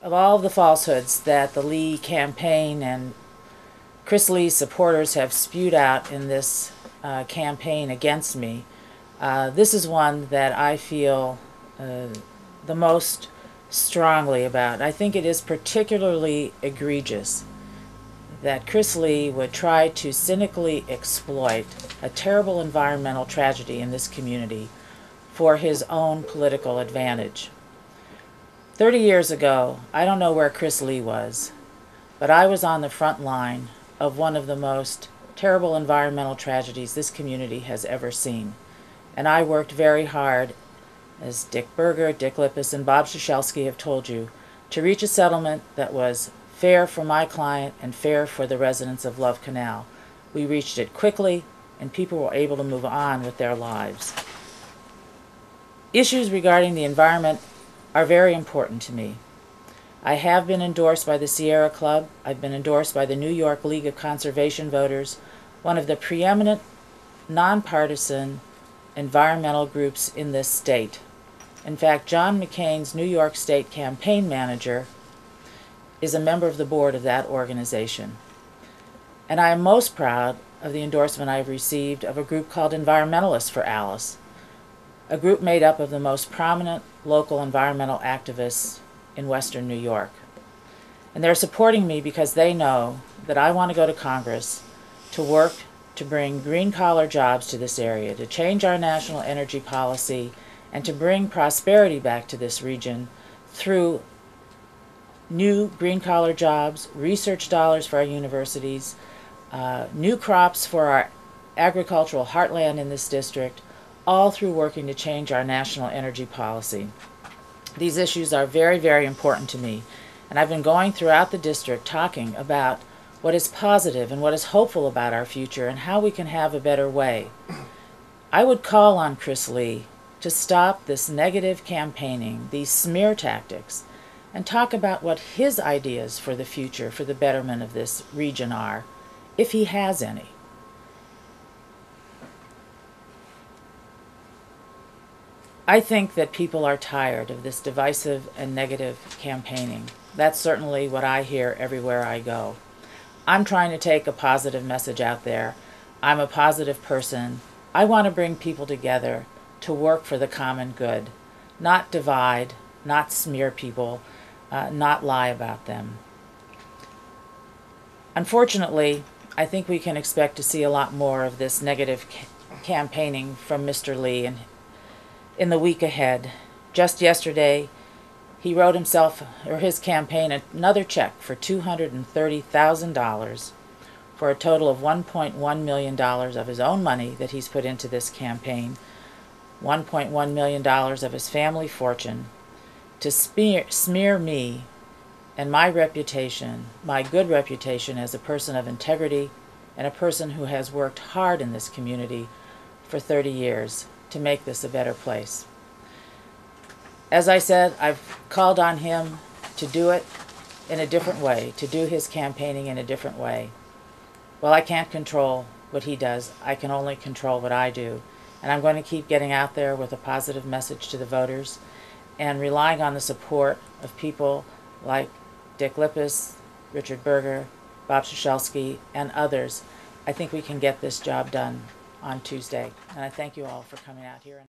of all of the falsehoods that the Lee campaign and Chris Lee's supporters have spewed out in this campaign against me, this is one that I feel the most strongly about. I think it is particularly egregious that Chris Lee would try to cynically exploit a terrible environmental tragedy in this community for his own political advantage. 30 years ago, I don't know where Chris Lee was, but I was on the front line of one of the most terrible environmental tragedies this community has ever seen. And I worked very hard, as Dick Berger, Dick Lippis, and Bob Strzelski have told you, to reach a settlement that was fair for my client and fair for the residents of Love Canal. We reached it quickly, and people were able to move on with their lives. Issues regarding the environment are very important to me. I have been endorsed by the Sierra Club. I've been endorsed by the New York League of Conservation Voters, one of the preeminent nonpartisan environmental groups in this state. In fact, John McCain's New York State campaign manager is a member of the board of that organization. And I am most proud of the endorsement I've received of a group called Environmentalists for Alice, a group made up of the most prominent local environmental activists in Western New York. And they're supporting me because they know that I want to go to Congress to work to bring green-collar jobs to this area, to change our national energy policy, and to bring prosperity back to this region through new green-collar jobs, research dollars for our universities, new crops for our agricultural heartland in this district, all through working to change our national energy policy. These issues are very, very important to me, and I've been going throughout the district talking about what is positive and what is hopeful about our future and how we can have a better way. I would call on Chris Lee to stop this negative campaigning, these smear tactics, and talk about what his ideas for the future, for the betterment of this region are, if he has any. I think that people are tired of this divisive and negative campaigning. That's certainly what I hear everywhere I go. I'm trying to take a positive message out there. I'm a positive person. I want to bring people together to work for the common good, not divide, not smear people, not lie about them. Unfortunately, I think we can expect to see a lot more of this negative campaigning from Mr. Lee in the week ahead. Just yesterday, he wrote himself, or his campaign, another check for $230,000 for a total of $1.1 million of his own money that he's put into this campaign, $1.1 million of his family fortune, to smear me and my reputation, my good reputation as a person of integrity and a person who has worked hard in this community for 30 years to make this a better place. As I said, I've called on him to do it in a different way, to do his campaigning in a different way. Well, I can't control what he does. I can only control what I do. And I'm going to keep getting out there with a positive message to the voters and relying on the support of people like Dick Lippis, Richard Berger, Bob Strzelski, and others. I think we can get this job done on Tuesday. And I thank you all for coming out here.